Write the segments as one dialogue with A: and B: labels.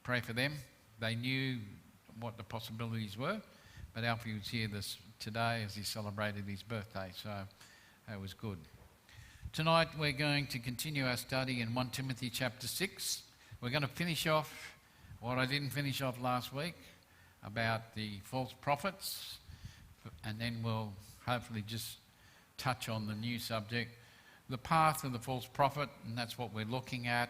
A: pray for them. They knew what the possibilities were, but Alfie was here today as he celebrated his birthday, so that was good. Tonight we're going to continue our study in 1 Timothy chapter 6. We're going to finish off what I didn't finish off last week about the false prophets, and then we'll hopefully just touch on the new subject, the path of the false prophet, and that's what we're looking at.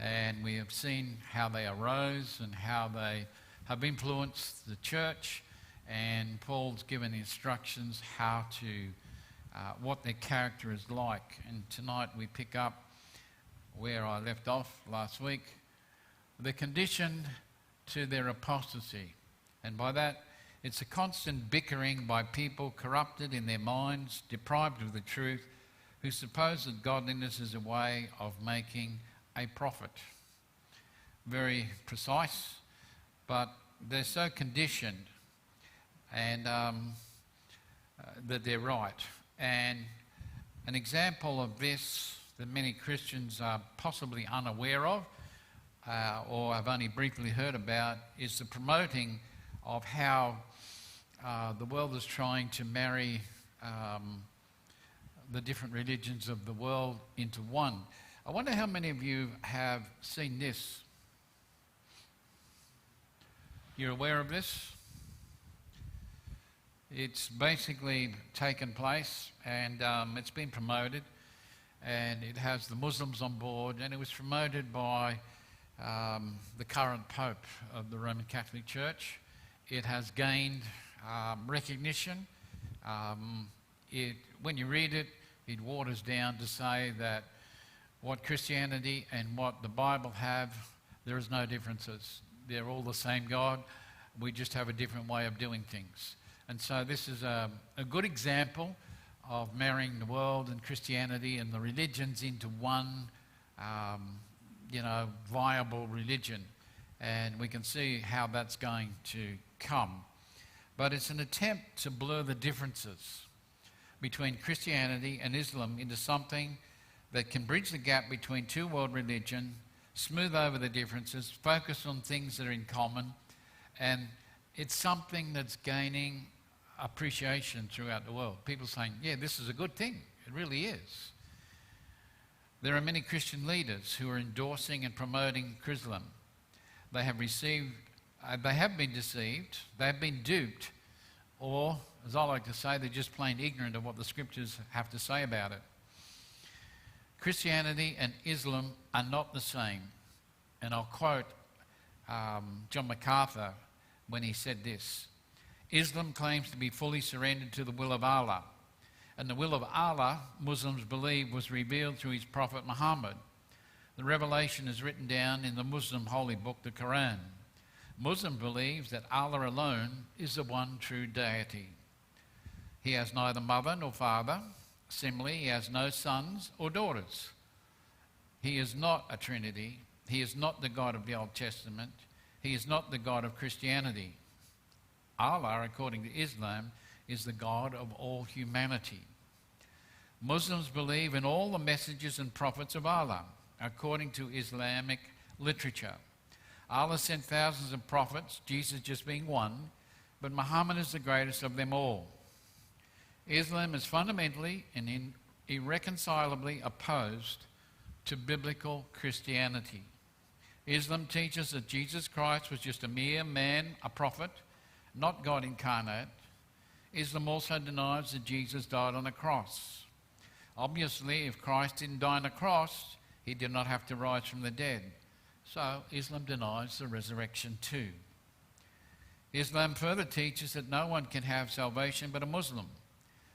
A: And we have seen how they arose and how they have influenced the church, and Paul's given instructions how to, what their character is like. And tonight we pick up where I left off last week, the condition to their apostasy. And by that, it's a constant bickering by people corrupted in their minds, deprived of the truth, who suppose that godliness is a way of making a profit. Very precise, but they're so conditioned and that they're right. And an example of this that many Christians are possibly unaware of or have only briefly heard about is the promoting of how the world is trying to marry the different religions of the world into one. I wonder how many of you have seen this. You're aware of this? It's basically taken place, and it's been promoted, and it has the Muslims on board, and it was promoted by the current Pope of the Roman Catholic Church. It has gained recognition. When you read it, it waters down to say that what Christianity and what the Bible have, there is no differences. They're all the same God. We just have a different way of doing things. And so this is a good example of marrying the world and Christianity and the religions into one, viable religion. And we can see how that's going to come. But it's an attempt to blur the differences between Christianity and Islam into something that can bridge the gap between two world religions, smooth over the differences, focus on things that are in common, and it's something that's gaining appreciation throughout the world. People saying, yeah, this is a good thing. It really is. There are many Christian leaders who are endorsing and promoting Islam. They have been deceived, they have been duped, or, as I like to say, they're just plain ignorant of what the scriptures have to say about it. Christianity and Islam are not the same. And I'll quote John MacArthur when he said this: Islam claims to be fully surrendered to the will of Allah. And the will of Allah, Muslims believe, was revealed through his prophet Muhammad. The revelation is written down in the Muslim holy book, the Quran. Muslim believes that Allah alone is the one true deity. He has neither mother nor father. Similarly, he has no sons or daughters. He is not a Trinity. He is not the God of the Old Testament. He is not the God of Christianity. Allah, according to Islam, is the God of all humanity. Muslims believe in all the messages and prophets of Allah, according to Islamic literature. Allah sent thousands of prophets, Jesus just being one, but Muhammad is the greatest of them all. Islam is fundamentally and irreconcilably opposed to biblical Christianity. Islam teaches that Jesus Christ was just a mere man, a prophet, not God incarnate. Islam also denies that Jesus died on a cross. Obviously, if Christ didn't die on a cross, he did not have to rise from the dead. So Islam denies the resurrection too. Islam further teaches that no one can have salvation but a Muslim.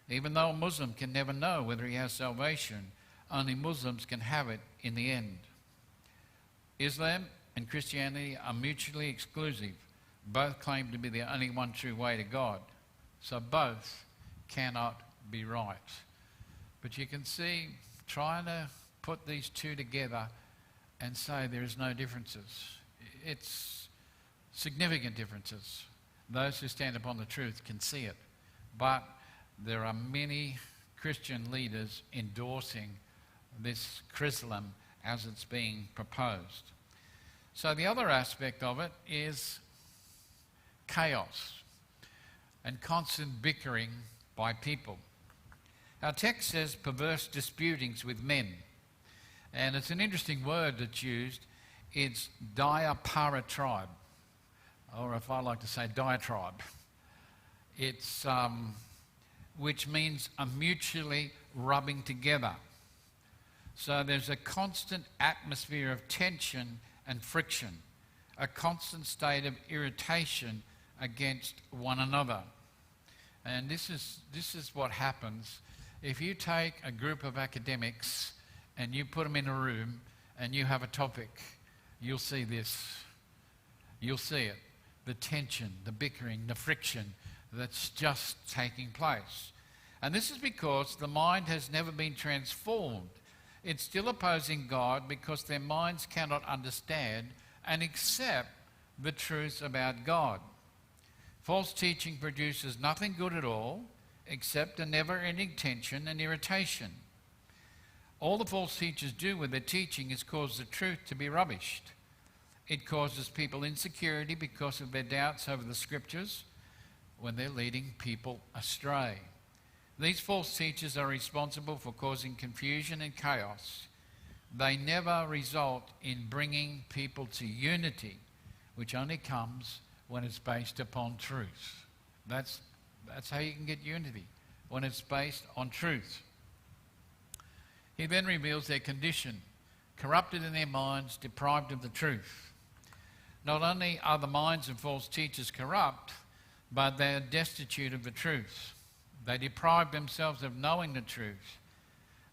A: Even though a Muslim can never know whether he has salvation, only Muslims can have it in the end. Islam and Christianity are mutually exclusive. Both claim to be the only one true way to God. So both cannot be right. But you can see, trying to put these two together and say there is no differences. It's significant differences. Those who stand upon the truth can see it. But there are many Christian leaders endorsing this Chrislam as it's being proposed. So the other aspect of it is chaos and constant bickering by people. Our text says perverse disputings with men. And it's an interesting word that's used. It's diaparatribe, or if I like to say diatribe. It's which means a mutually rubbing together. So there's a constant atmosphere of tension and friction, a constant state of irritation against one another. And this is what happens if you take a group of academics and you put them in a room and you have a topic. You'll see this. You'll see it. The tension, the bickering, the friction that's just taking place. And this is because the mind has never been transformed. It's still opposing God because their minds cannot understand and accept the truths about God. False teaching produces nothing good at all except a never-ending tension and irritation. All the false teachers do with their teaching is cause the truth to be rubbished. It causes people insecurity because of their doubts over the scriptures when they're leading people astray. These false teachers are responsible for causing confusion and chaos. They never result in bringing people to unity, which only comes when it's based upon truth. That's how you can get unity, when it's based on truth. He then reveals their condition, corrupted in their minds, deprived of the truth. Not only are the minds of false teachers corrupt, but they are destitute of the truth. They deprive themselves of knowing the truth.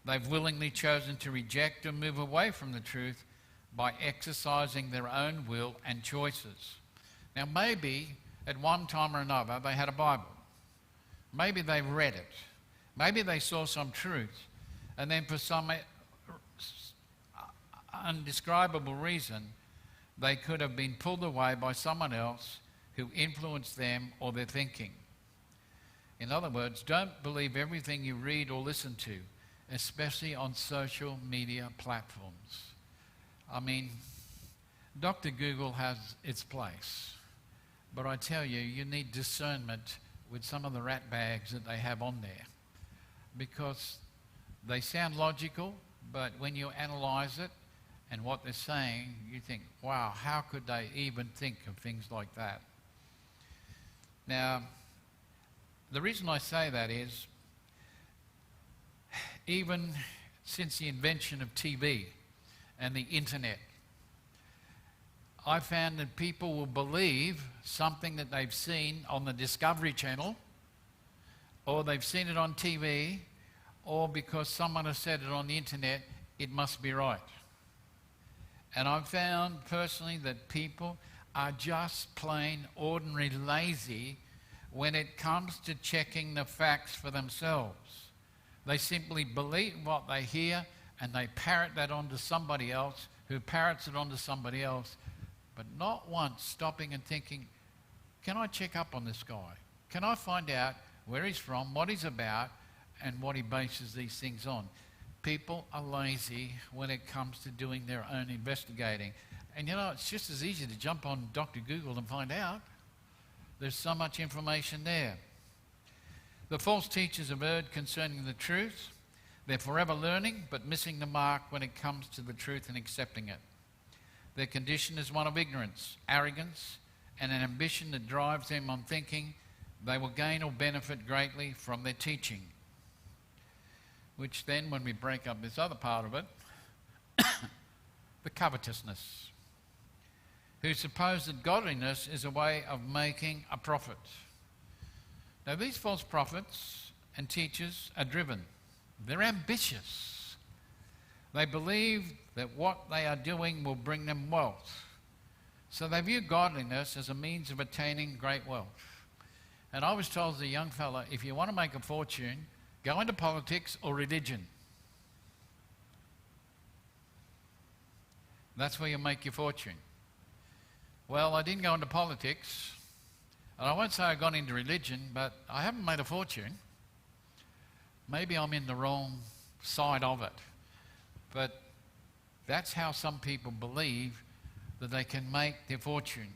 A: They've willingly chosen to reject and move away from the truth by exercising their own will and choices. Now, maybe at one time or another they had a Bible. Maybe they read it. Maybe they saw some truth. And then for some undescribable reason, they could have been pulled away by someone else who influenced them or their thinking. In other words, don't believe everything you read or listen to, especially on social media platforms. I mean, Dr. Google has its place, but I tell you, you need discernment with some of the rat bags that they have on there, because they sound logical, but when you analyze it and what they're saying, you think, wow, how could they even think of things like that? Now, the reason I say that is, even since the invention of TV and the internet, I found that people will believe something that they've seen on the Discovery Channel, or they've seen it on TV, or because someone has said it on the internet, it must be right. And I've found personally that people are just plain ordinary lazy when it comes to checking the facts for themselves. They simply believe what they hear and they parrot that onto somebody else who parrots it onto somebody else, but not once stopping and thinking, can I check up on this guy? Can I find out where he's from, what he's about, and what he bases these things on? People are lazy when it comes to doing their own investigating. And you know, it's just as easy to jump on Dr. Google and find out. There's so much information there. The false teachers have erred concerning the truth. They're forever learning, but missing the mark when it comes to the truth and accepting it. Their condition is one of ignorance, arrogance, and an ambition that drives them on thinking they will gain or benefit greatly from their teaching. Which then, when we break up this other part of it, the covetousness, who suppose that godliness is a way of making a profit. Now, these false prophets and teachers are driven. They're ambitious. They believe that what they are doing will bring them wealth. So they view godliness as a means of attaining great wealth. And I was told as a young fella, if you want to make a fortune, go into politics or religion. That's where you make your fortune. Well, I didn't go into politics, and I won't say I got into religion, but I haven't made a fortune. Maybe I'm in the wrong side of it. But that's how some people believe that they can make their fortune.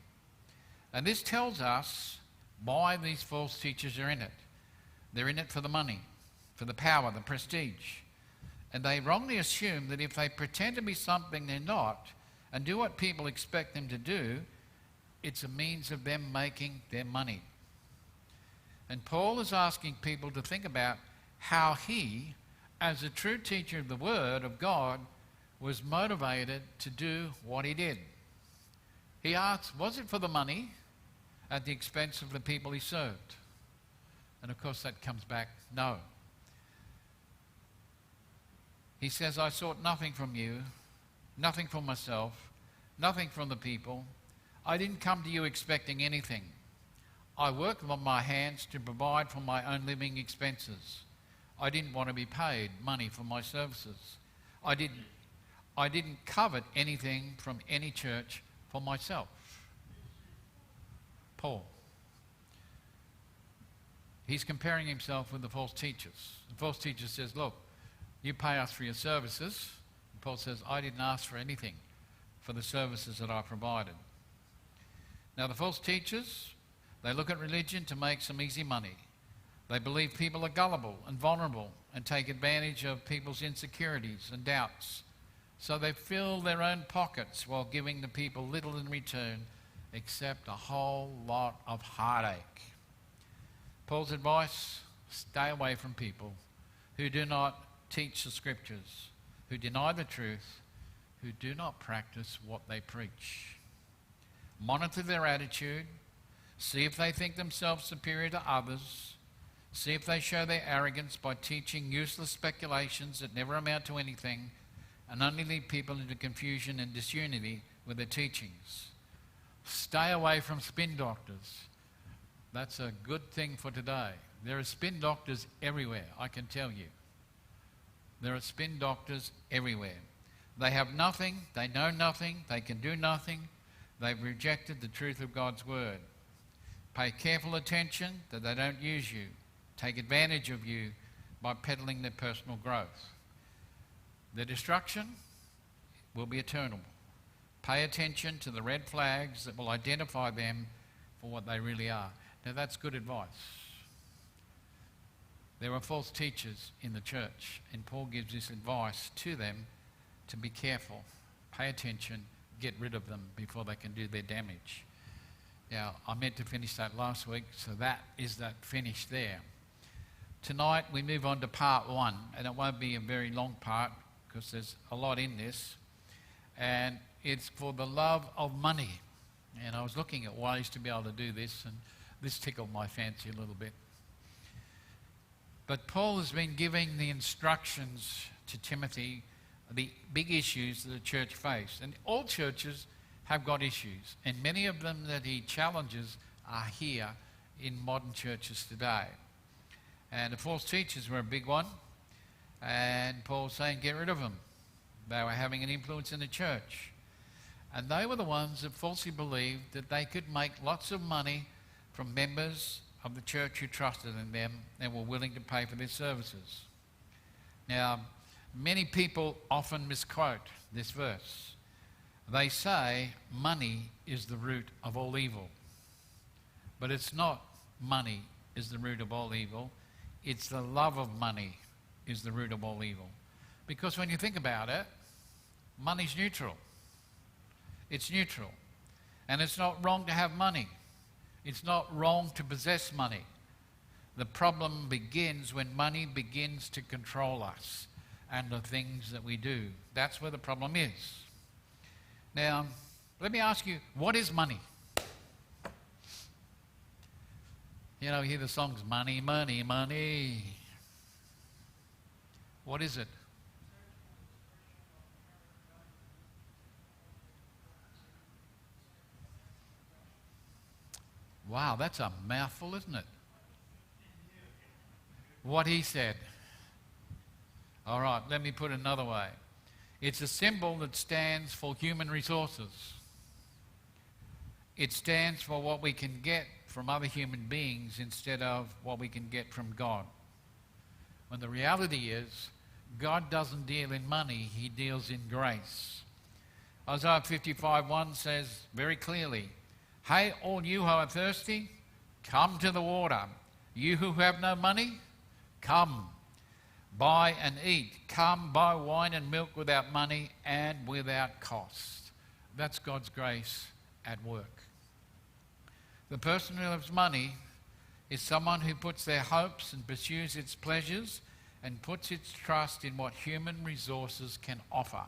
A: And this tells us why these false teachers are in it. They're in it for the money, for the power, the prestige. And they wrongly assume that if they pretend to be something they're not and do what people expect them to do, it's a means of them making their money. And Paul is asking people to think about how he, as a true teacher of the Word of God, was motivated to do what he did. He asks, was it for the money at the expense of the people he served? And of course that comes back, no. He says, I sought nothing from you, nothing from myself, nothing from the people. I didn't come to you expecting anything. I worked with my hands to provide for my own living expenses. I didn't want to be paid money for my services. I didn't covet anything from any church for myself. Paul. He's comparing himself with the false teachers. The false teacher says, look, you pay us for your services. And Paul says, I didn't ask for anything for the services that I provided. Now the false teachers, they look at religion to make some easy money. They believe people are gullible and vulnerable and take advantage of people's insecurities and doubts. So they fill their own pockets while giving the people little in return except a whole lot of heartache. Paul's advice, stay away from people who do not teach the scriptures, who deny the truth, who do not practice what they preach. Monitor their attitude, see if they think themselves superior to others, see if they show their arrogance by teaching useless speculations that never amount to anything and only lead people into confusion and disunity with their teachings. Stay away from spin doctors. That's a good thing for today. There are spin doctors everywhere, I can tell you. There are spin doctors everywhere. They have nothing, they know nothing, they can do nothing. They've rejected the truth of God's word. Pay careful attention that they don't use you, take advantage of you by peddling their personal growth. Their destruction will be eternal. Pay attention to the red flags that will identify them for what they really are. Now that's good advice. There are false teachers in the church, and Paul gives this advice to them to be careful, pay attention, get rid of them before they can do their damage. Now, I meant to finish that last week, so that is that finish there. Tonight we move on to part 1, and it won't be a very long part because there's a lot in this, and it's for the love of money. And I was looking at ways to be able to do this, and this tickled my fancy a little bit. But Paul has been giving the instructions to Timothy, the big issues that the church face. And all churches have got issues, and many of them that he challenges are here in modern churches today. And the false teachers were a big one, and Paul's saying get rid of them. They were having an influence in the church. And they were the ones that falsely believed that they could make lots of money from members of the church who trusted in them and were willing to pay for their services. Now, many people often misquote this verse. They say money is the root of all evil. But it's not money is the root of all evil. It's the love of money is the root of all evil. Because when you think about it, money's neutral. It's neutral. And it's not wrong to have money. It's not wrong to possess money. The problem begins when money begins to control us and the things that we do. That's where the problem is. Now, let me ask you, what is money? You know, you hear the songs, money, money, money. What is it? Wow, that's a mouthful, isn't it? What he said. All right, let me put it another way. It's a symbol that stands for human resources. It stands for what we can get from other human beings instead of what we can get from God. When the reality is, God doesn't deal in money, he deals in grace. Isaiah 55:1 says very clearly, "Hey, all you who are thirsty, come to the water. You who have no money, come, buy and eat. Come, buy wine and milk without money and without cost." That's God's grace at work. The person who loves money is someone who puts their hopes and pursues its pleasures and puts its trust in what human resources can offer.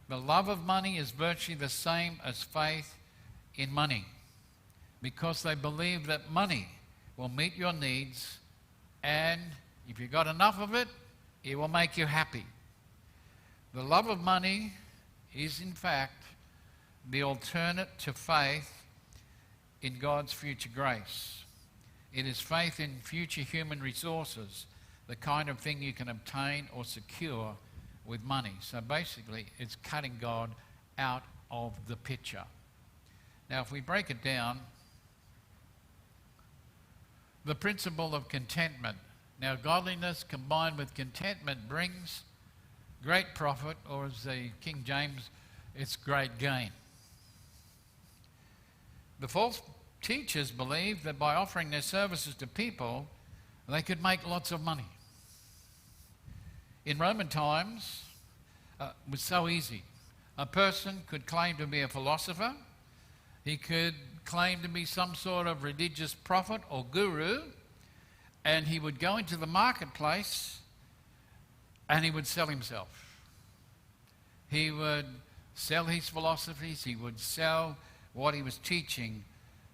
A: The love of money is virtually the same as faith in money, because they believe that money will meet your needs, and if you've got enough of it, it will make you happy. The love of money is, in fact, the alternate to faith in God's future grace. It is faith in future human resources, the kind of thing you can obtain or secure with money. So basically, it's cutting God out of the picture. Now, if we break it down, the principle of contentment. Now, godliness combined with contentment brings great profit, or as the King James, it's great gain. The false teachers believed that by offering their services to people, they could make lots of money. In Roman times, it was so easy. A person could claim to be a philosopher. He could claim to be some sort of religious prophet or guru, and he would go into the marketplace and he would sell himself. He would sell his philosophies, he would sell what he was teaching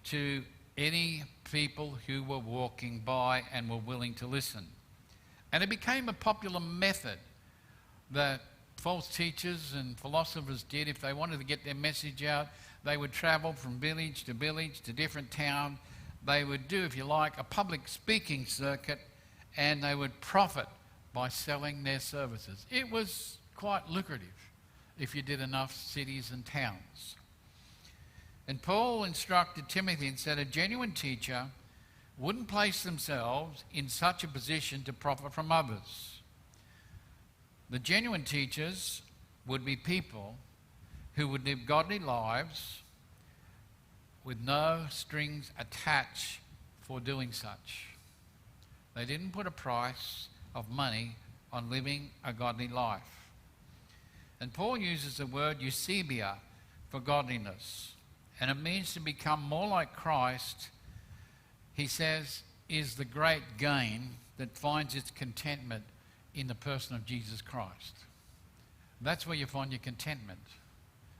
A: to any people who were walking by and were willing to listen. And it became a popular method that false teachers and philosophers did. If they wanted to get their message out, they would travel from village to different town. They would do, if you like, a public speaking circuit, and they would profit by selling their services. It was quite lucrative if you did enough cities and towns. And Paul instructed Timothy and said a genuine teacher wouldn't place themselves in such a position to profit from others. The genuine teachers would be people who would live godly lives with no strings attached for doing such. They didn't put a price of money on living a godly life. And Paul uses the word eusebia for godliness, and it means to become more like Christ. He says, is the great gain that finds its contentment in the person of Jesus Christ. That's where you find your contentment.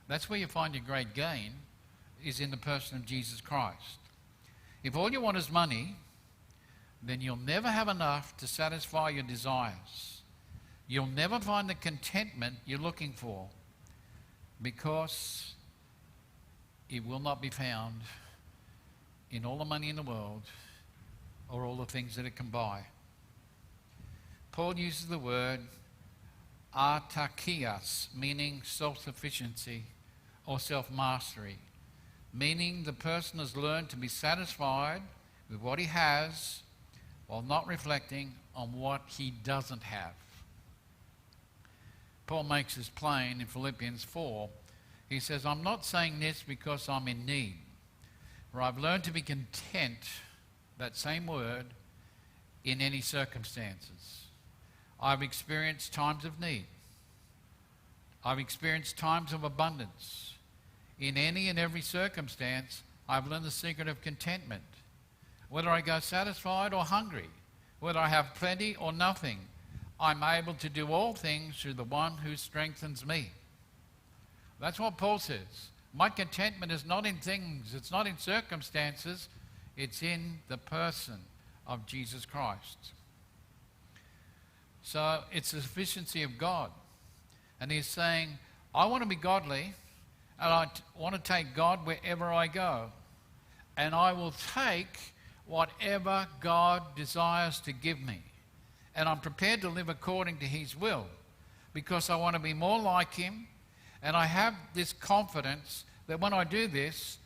A: That's where you find your great gain, is in the person of Jesus Christ. If all you want is money, then you'll never have enough to satisfy your desires. You'll never find the contentment you're looking for, because it will not be found in all the money in the world or all the things that it can buy. Paul uses the word artakias, meaning self-sufficiency or self-mastery, meaning the person has learned to be satisfied with what he has while not reflecting on what he doesn't have. Paul makes this plain in Philippians 4. He says, I'm not saying this because I'm in need, for I've learned to be content, that same word, in any circumstances. I've experienced times of need. I've experienced times of abundance. In any and every circumstance, I've learned the secret of contentment. Whether I go satisfied or hungry, whether I have plenty or nothing, I'm able to do all things through the one who strengthens me. That's what Paul says. My contentment is not in things, it's not in circumstances, it's in the person of Jesus Christ. So it's the sufficiency of God. And he's saying, I want to be godly, and I want to take God wherever I go. And I will take whatever God desires to give me. And I'm prepared to live according to his will, because I want to be more like him. And I have this confidence that when I do this,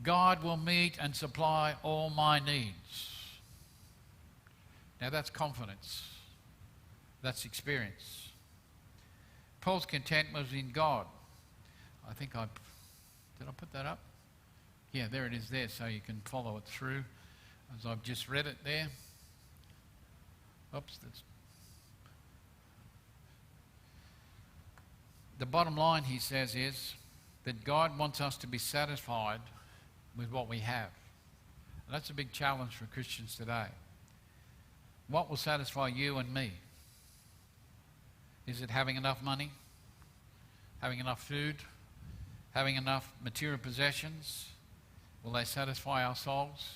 A: God will meet and supply all my needs. Now that's confidence. That's experience. Paul's contentment was in God. Did I put that up? Yeah, there it is there, so you can follow it through as I've just read it there. Oops, the bottom line, he says, is that God wants us to be satisfied with what we have. And that's a big challenge for Christians today. What will satisfy you and me? Is it having enough money? Having enough food? Having enough material possessions? Will they satisfy our souls?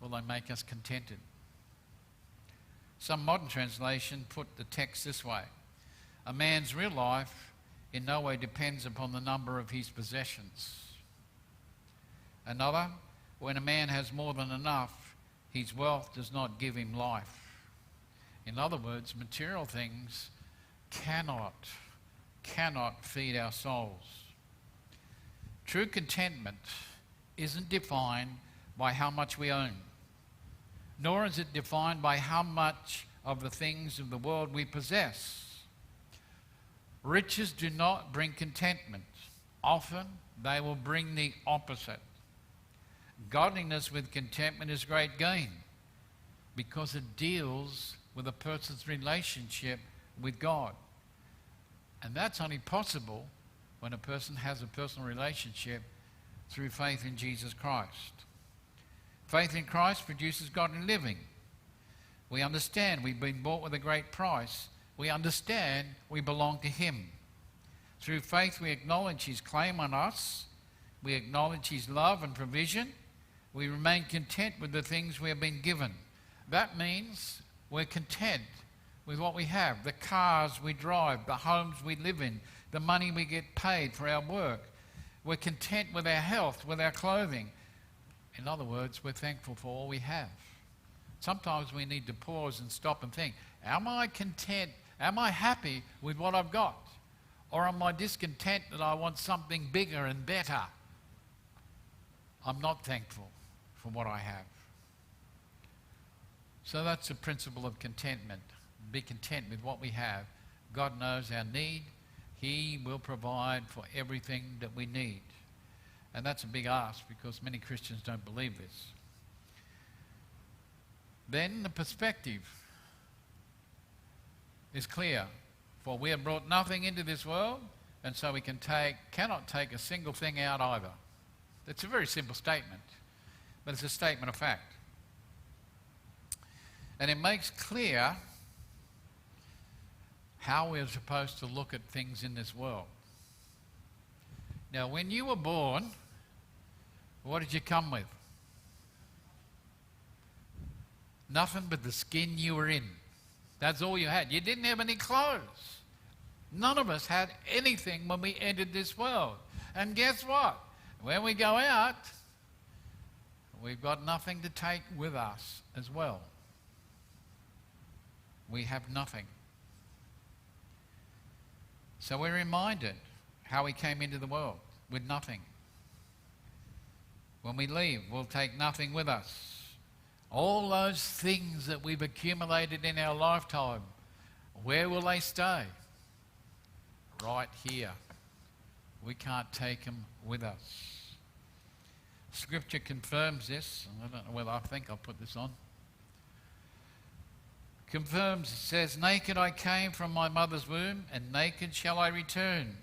A: Will they make us contented? Some modern translation put the text this way: a man's real life in no way depends upon the number of his possessions. Another, when a man has more than enough, his wealth does not give him life. In other words, material things cannot feed our souls. True contentment isn't defined by how much we own, nor is it defined by how much of the things of the world we possess. Riches do not bring contentment. Often they will bring the opposite. Godliness with contentment is great gain because it deals with a person's relationship with God. And that's only possible when a person has a personal relationship through faith in Jesus Christ. Faith in Christ produces godly living. We understand we've been bought with a great price. We understand we belong to Him. Through faith we acknowledge His claim on us. We acknowledge His love and provision. We remain content with the things we have been given. That means we're content with what we have, the cars we drive, the homes we live in, the money we get paid for our work. We're content with our health, with our clothing. In other words, we're thankful for all we have. Sometimes we need to pause and stop and think, am I content? Am I happy with what I've got? Or am I discontent that I want something bigger and better? I'm not thankful for what I have. So that's the principle of contentment. Be content with what we have. God knows our need. He will provide for everything that we need. And that's a big ask because many Christians don't believe this. Then the perspective is clear. For we have brought nothing into this world, and so we cannot take a single thing out either. It's a very simple statement, but it's a statement of fact. And it makes clear how we're supposed to look at things in this world. Now, when you were born, what did you come with? Nothing but the skin you were in. That's all you had. You didn't have any clothes. None of us had anything when we entered this world. And guess what? When we go out, we've got nothing to take with us as well. We have nothing. So we're reminded how we came into the world with nothing. When we leave, we'll take nothing with us. All those things that we've accumulated in our lifetime, where will they stay? Right here. We can't take them with us. Scripture confirms this. I don't know whether I think I'll put this on. Confirms, it says, naked I came from my mother's womb, and naked shall I return.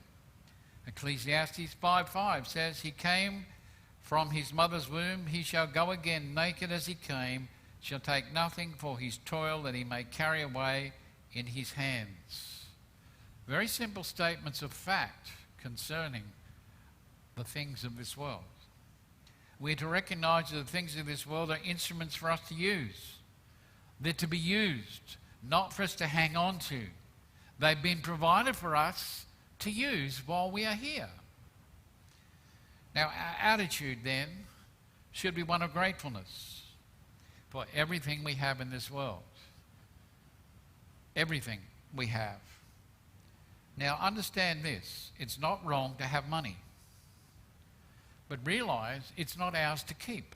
A: Ecclesiastes 5:5 says, he came from his mother's womb, he shall go again naked as he came, shall take nothing for his toil that he may carry away in his hands. Very simple statements of fact concerning the things of this world. We're to recognize that the things of this world are instruments for us to use. They're to be used, not for us to hang on to. They've been provided for us to use while we are here. Now, our attitude then should be one of gratefulness for everything we have in this world. Everything we have. Now, understand this. It's not wrong to have money. But realize it's not ours to keep.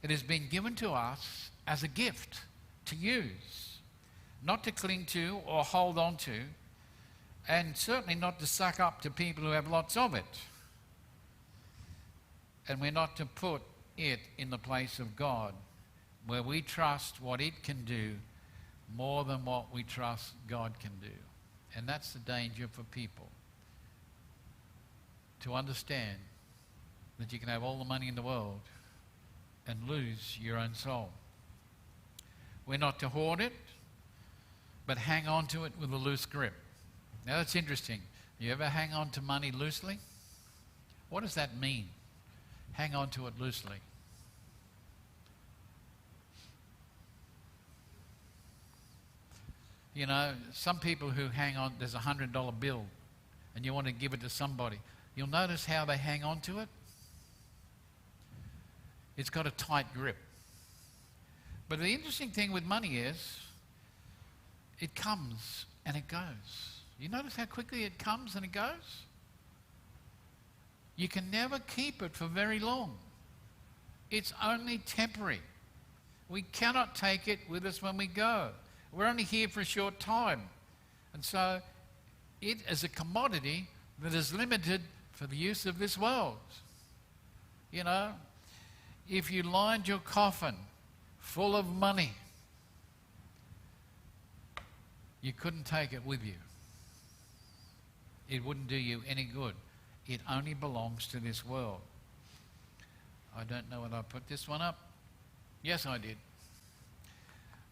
A: It has been given to us as a gift to use, not to cling to or hold on to. And certainly not to suck up to people who have lots of it. And we're not to put it in the place of God, where we trust what it can do more than what we trust God can do. And that's the danger for people. To understand that you can have all the money in the world and lose your own soul. We're not to hoard it, but hang on to it with a loose grip. Now that's interesting. You ever hang on to money loosely? What does that mean? Hang on to it loosely. You know, some people who hang on, there's a $100 bill and you want to give it to somebody. You'll notice how they hang on to it. It's got a tight grip. But the interesting thing with money is it comes and it goes. You notice how quickly it comes and it goes? You can never keep it for very long. It's only temporary. We cannot take it with us when we go. We're only here for a short time. And so it is a commodity that is limited for the use of this world. You know, if you lined your coffin full of money, you couldn't take it with you. It wouldn't do you any good. It only belongs to this world. I don't know whether I put this one up. Yes, I did.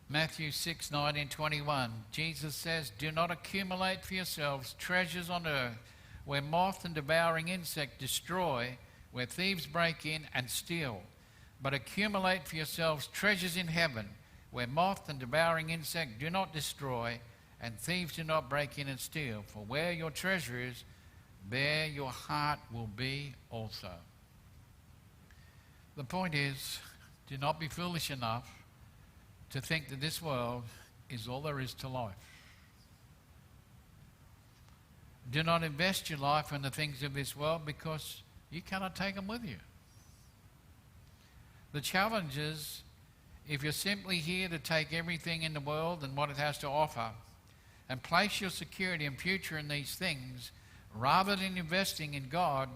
A: Matthew 6:19-21. Jesus says, "Do not accumulate for yourselves treasures on earth, where moth and devouring insect destroy, where thieves break in and steal. But accumulate for yourselves treasures in heaven, where moth and devouring insect do not destroy, and thieves do not break in and steal. For where your treasure is, there your heart will be also." The point is, do not be foolish enough to think that this world is all there is to life. Do not invest your life in the things of this world, because you cannot take them with you. The challenge is, if you're simply here to take everything in the world and what it has to offer, and place your security and future in these things, rather than investing in God,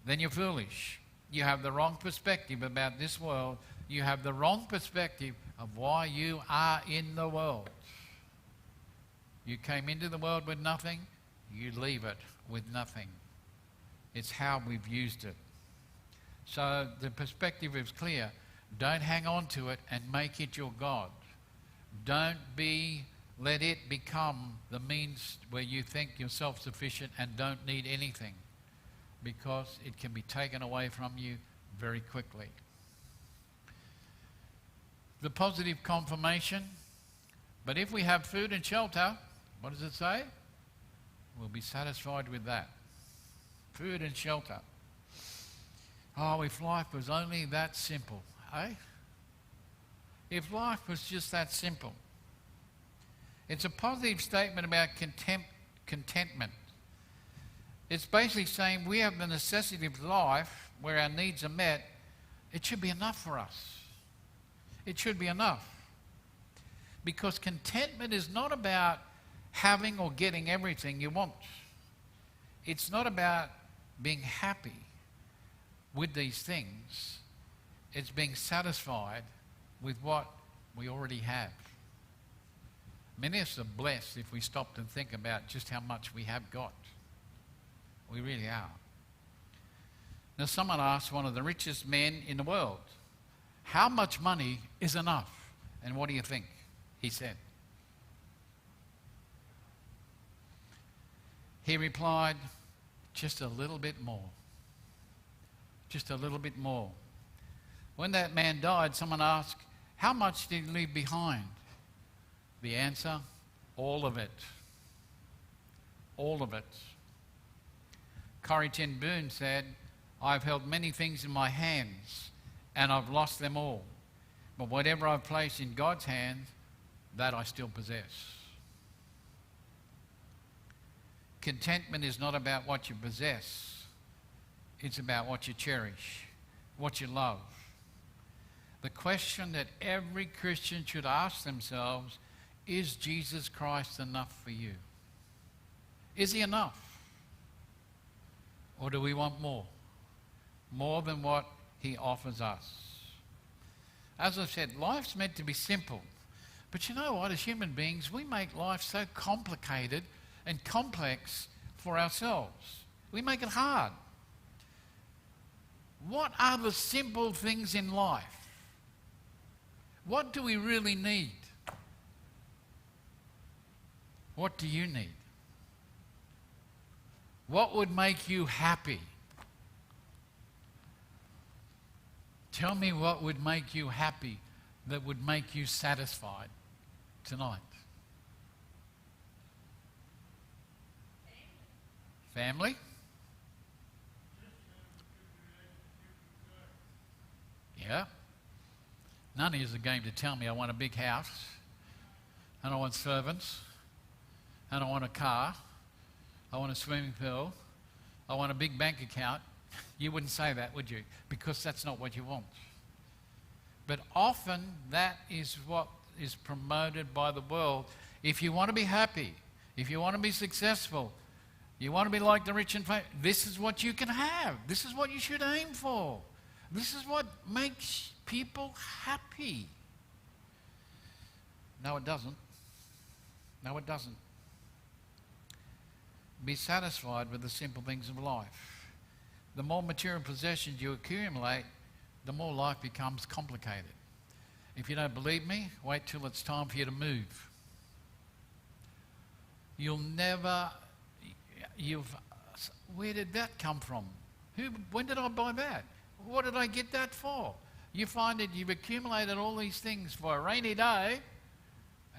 A: then you're foolish. You have the wrong perspective about this world. You have the wrong perspective of why you are in the world. You came into the world with nothing, you leave it with nothing. It's how we've used it. So the perspective is clear. Don't hang on to it and make it your God. Let it become the means where you think you're self-sufficient and don't need anything, because it can be taken away from you very quickly. The positive confirmation, but if we have food and shelter, what does it say? We'll be satisfied with that. Food and shelter. Oh, if life was only that simple, eh? If life was just that simple. It's a positive statement about contentment. It's basically saying we have the necessity of life where our needs are met. It should be enough for us. It should be enough. Because contentment is not about having or getting everything you want. It's not about being happy with these things. It's being satisfied with what we already have. Many of us are blessed if we stop and think about just how much we have got. We really are. Now, someone asked one of the richest men in the world, "How much money is enough?" And what do you think he said? He replied, "Just a little bit more. Just a little bit more." When that man died, someone asked, "How much did he leave behind?" The answer, all of it. All of it. Corrie ten Boom said, "I've held many things in my hands and I've lost them all. But whatever I've placed in God's hands, that I still possess." Contentment is not about what you possess. It's about what you cherish, what you love. The question that every Christian should ask themselves, is Jesus Christ enough for you? Is he enough? Or do we want more? More than what he offers us. As I've said, life's meant to be simple. But you know what? As human beings, we make life so complicated and complex for ourselves. We make it hard. What are the simple things in life? What do we really need? What do you need? What would make you happy? Tell me what would make you happy, that would make you satisfied tonight. Family? Yeah. None of you are going to tell me I want a big house, and I want servants, and I want a car, I want a swimming pool, I want a big bank account. You wouldn't say that, would you? Because that's not what you want. But often that is what is promoted by the world. If you want to be happy, if you want to be successful, you want to be like the rich and famous, this is what you can have. This is what you should aim for. This is what makes people happy. No, it doesn't. No, it doesn't. Be satisfied with the simple things of life. The more material possessions you accumulate, the more life becomes complicated. If you don't believe me, wait till it's time for you to move. You'll never, where did that come from? When did I buy that? What did I get that for? You find that you've accumulated all these things for a rainy day,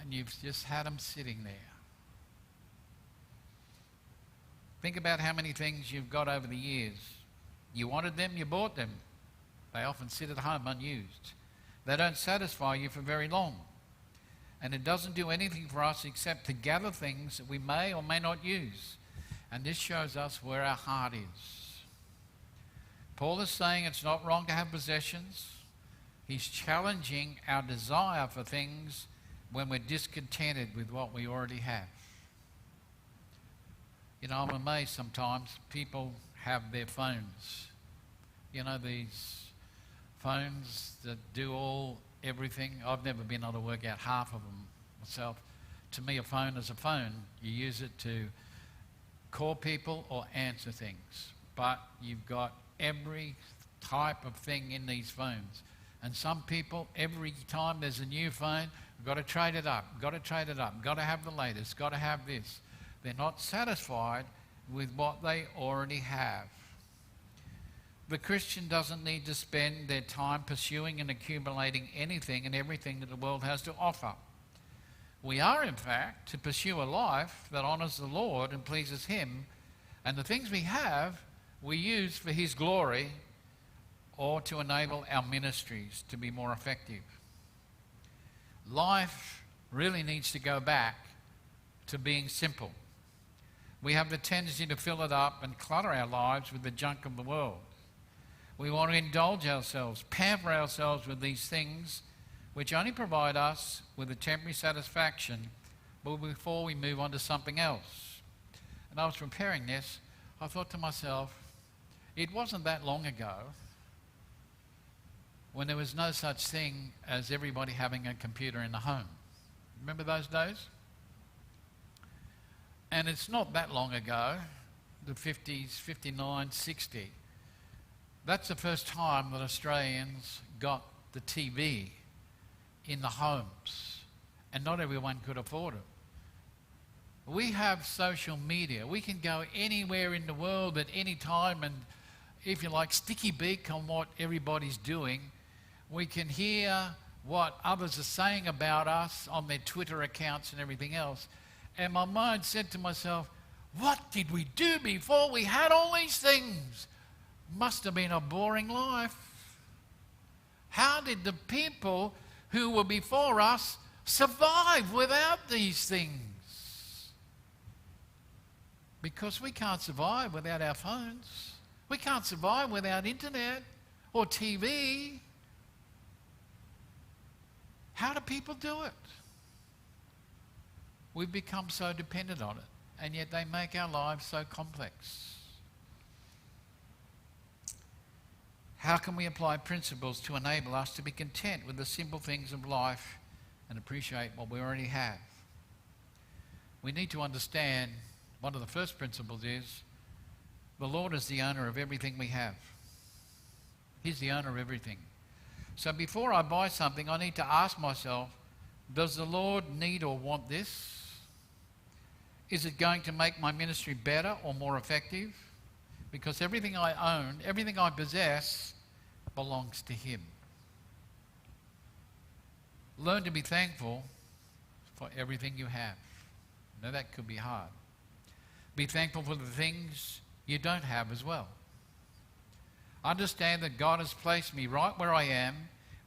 A: and you've just had them sitting there. Think about how many things you've got over the years. You wanted them, you bought them. They often sit at home unused. They don't satisfy you for very long. And it doesn't do anything for us except to gather things that we may or may not use. And this shows us where our heart is. Paul is saying it's not wrong to have possessions. He's challenging our desire for things when we're discontented with what we already have. You know, I'm amazed sometimes people have their phones. You know, these phones that do everything. I've never been able to work out half of them myself. To me, a phone is a phone. You use it to call people or answer things. But you've got every type of thing in these phones. And some people, every time there's a new phone, got to trade it up, got to trade it up, got to have the latest, got to have this. They're not satisfied with what they already have. The Christian doesn't need to spend their time pursuing and accumulating anything and everything that the world has to offer. We are, in fact, to pursue a life that honours the Lord and pleases Him, and the things we have, we use for His glory or to enable our ministries to be more effective. Life really needs to go back to being simple. We have the tendency to fill it up and clutter our lives with the junk of the world. We want to indulge ourselves, pamper ourselves with these things which only provide us with a temporary satisfaction before we move on to something else. And I was preparing this, I thought to myself, it wasn't that long ago when there was no such thing as everybody having a computer in the home. Remember those days? And it's not that long ago, the 50s, 59, 60. That's the first time that Australians got the TV in the homes, and not everyone could afford it. We have social media. We can go anywhere in the world at any time and, if you like, sticky beak on what everybody's doing. We can hear what others are saying about us on their Twitter accounts and everything else. And my mind said to myself, what did we do before we had all these things? Must have been a boring life. How did the people who were before us survive without these things? Because we can't survive without our phones. We can't survive without internet or TV. How do people do it? We've become so dependent on it. and yet they make our lives so complex. How can we apply principles to enable us to be content with the simple things of life and appreciate what we already have? We need to understand one of the first principles is the Lord is the owner of everything we have. He's the owner of everything. So before I buy something, I need to ask myself, does the Lord need or want this? Is it going to make my ministry better or more effective? Because everything I own, everything I possess, belongs to Him. Learn to be thankful for everything you have. Now that could be hard. Be thankful for the things you don't have as well. Understand that God has placed me right where I am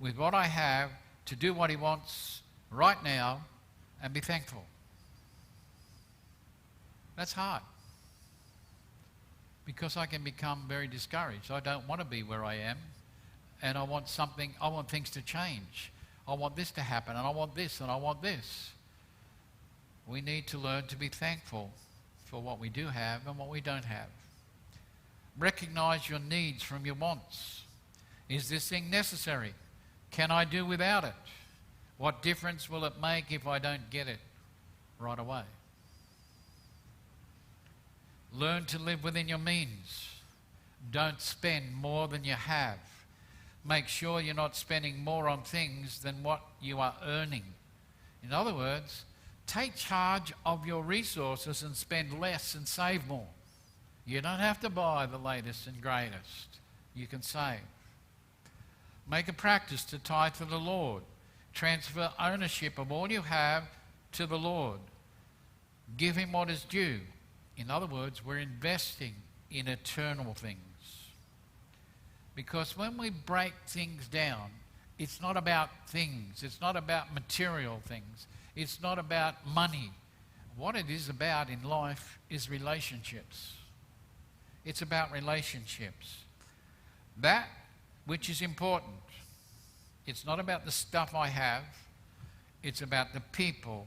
A: with what I have to do what He wants right now, and be thankful. That's hard, because I can become very discouraged. I don't want to be where I am, and I want things to change. I want this to happen, and I want this, and I want this. We need to learn to be thankful for what we do have and what we don't have. Recognize your needs from your wants. Is this thing necessary? Can I do without it? What difference will it make if I don't get it right away? Learn to live within your means. Don't spend more than you have. Make sure you're not spending more on things than what you are earning. In other words, take charge of your resources and spend less and save more. You don't have to buy the latest and greatest. You can save. Make a practice to tithe to the Lord. Transfer ownership of all you have to the Lord. Give Him what is due. In other words, we're investing in eternal things. Because when we break things down, it's not about things. It's not about material things. It's not about money. What it is about in life is relationships. It's about relationships. That which is important. It's not about the stuff I have. It's about the people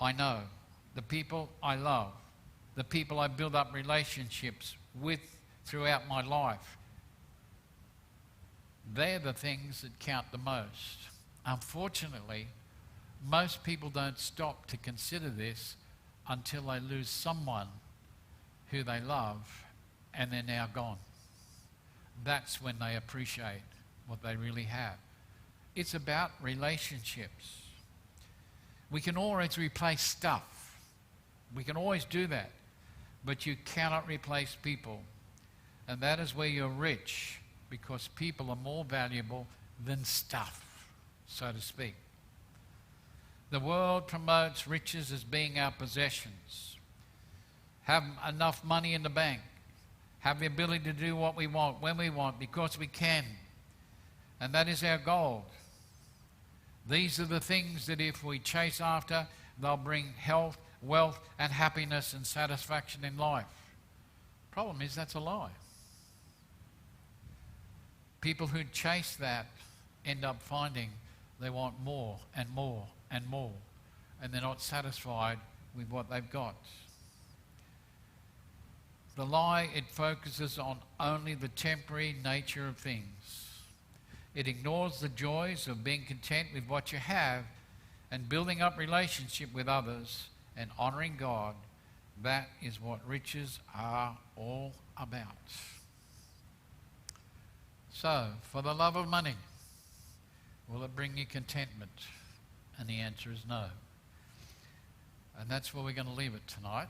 A: I know, the people I love, the people I build up relationships with throughout my life. They're the things that count the most. Unfortunately, most people don't stop to consider this until they lose someone who they love and they're now gone. That's when they appreciate what they really have. It's about relationships. We can always replace stuff. We can always do that. But you cannot replace people. And that is where you're rich, because people are more valuable than stuff, so to speak. The world promotes riches as being our possessions. Have enough money in the bank. Have the ability to do what we want, when we want, because we can. And that is our goal. These are the things that if we chase after, they'll bring health, wealth, and happiness and satisfaction in life. Problem is, that's a lie. People who chase that end up finding they want more and more and more, and they're not satisfied with what they've got. The lie, it focuses on only the temporary nature of things. It ignores the joys of being content with what you have and building up relationship with others and honouring God. That is what riches are all about. So, for the love of money, will it bring you contentment? And the answer is no. And that's where we're going to leave it tonight.